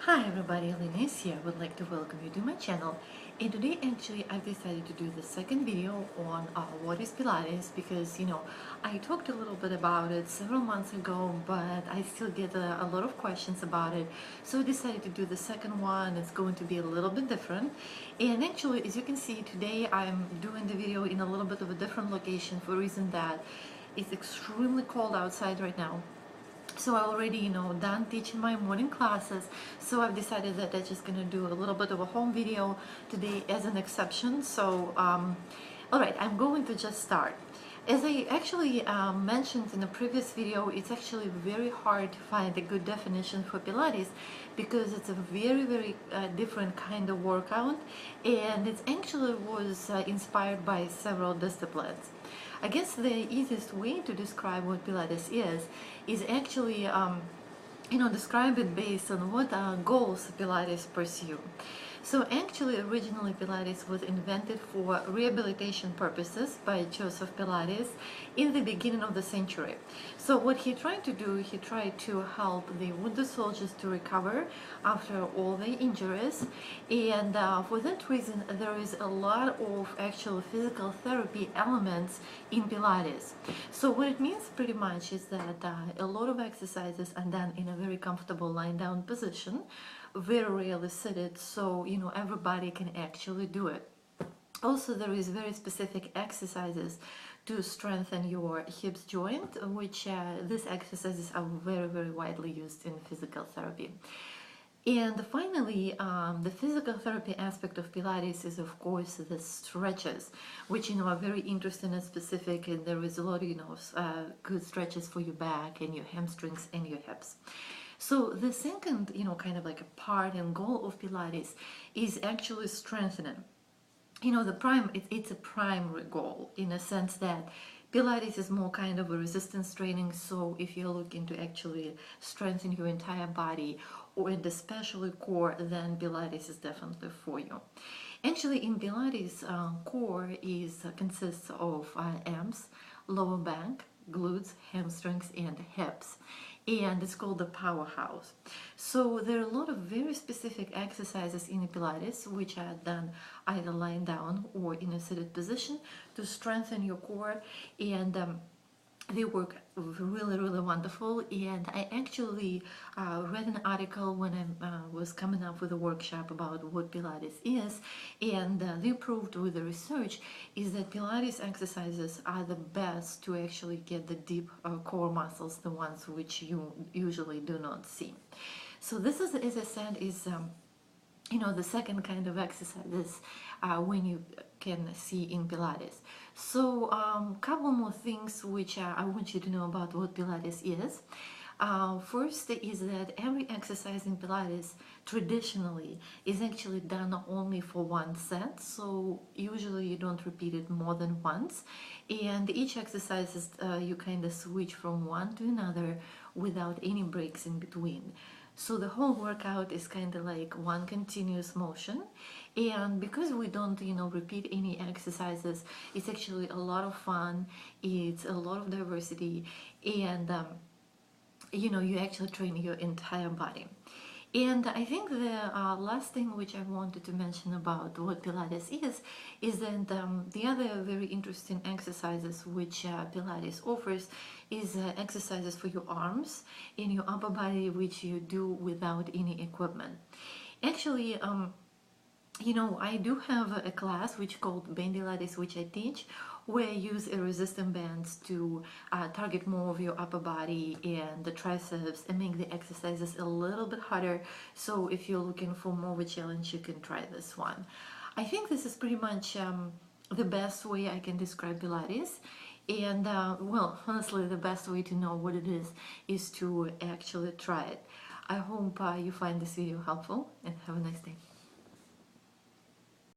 Hi everybody, Elina is here. I would like to welcome you to my channel. And today actually I've decided to do the second video on what is Pilates because I talked a little bit about it several months ago, but I still get a lot of questions about it. So I decided to do the second one. It's going to be a little bit different. And actually, as you can see, today I'm doing the video in a little bit of a different location for a reason that it's extremely cold outside right now. So I already done teaching my morning classes, so I've decided that I'm just gonna do a little bit of a home video today as an exception. So all right, I'm going to just start. As I actually mentioned in the previous video, it's actually very hard to find a good definition for Pilates because it's a very different kind of workout, and it actually was inspired by several disciplines. I guess the easiest way to describe what Pilates is actually describe it based on what goals Pilates pursue. So actually, originally Pilates was invented for rehabilitation purposes by Joseph Pilates in the beginning of the century. So what he tried to do, he tried to help the wounded soldiers to recover after all the injuries, and for that reason there is a lot of actual physical therapy elements in Pilates. So what it means pretty much is that a lot of exercises are done in a very comfortable lying down position, very rarely seated, so everybody can actually do it. Also, there is very specific exercises to strengthen your hips joint, which these exercises are very widely used in physical therapy. And finally, the physical therapy aspect of Pilates is, of course, the stretches, which are very interesting and specific, and there is a lot of good stretches for your back and your hamstrings and your hips. So the second, kind of like a part and goal of Pilates is actually strengthening. It's a primary goal in a sense that Pilates is more kind of a resistance training. So if you're looking to actually strengthen your entire body and especially core, then Pilates is definitely for you. Actually, in Pilates, core consists of arms, lower back, glutes, hamstrings, and hips, and it's called the powerhouse. So there are a lot of very specific exercises in Pilates which are done either lying down or in a seated position to strengthen your core, and they work really wonderful. And I actually read an article when I was coming up with a workshop about what Pilates is, and they proved with the research is that Pilates exercises are the best to actually get the deep core muscles, the ones which you usually do not see. So this is, as I said, is the second kind of exercises when you can see in Pilates. So couple more things which I want you to know about what Pilates is. First is that every exercise in Pilates traditionally is actually done only for one set, so usually you don't repeat it more than once, and each exercise is you kind of switch from one to another without any breaks in between. So the whole workout is kind of like one continuous motion, and because we don't repeat any exercises, it's actually a lot of fun, it's a lot of diversity, and you actually train your entire body. And I think the last thing which I wanted to mention about what Pilates is that the other very interesting exercises which Pilates offers is exercises for your arms and your upper body, which you do without any equipment. Actually, I do have a class which called Bandilates, which I teach, where I use a resistance bands to target more of your upper body and the triceps and make the exercises a little bit harder. So if you're looking for more of a challenge, you can try this one. I think this is pretty much the best way I can describe Pilates. And well, honestly, the best way to know what it is to actually try it. I hope you find this video helpful, and have a nice day.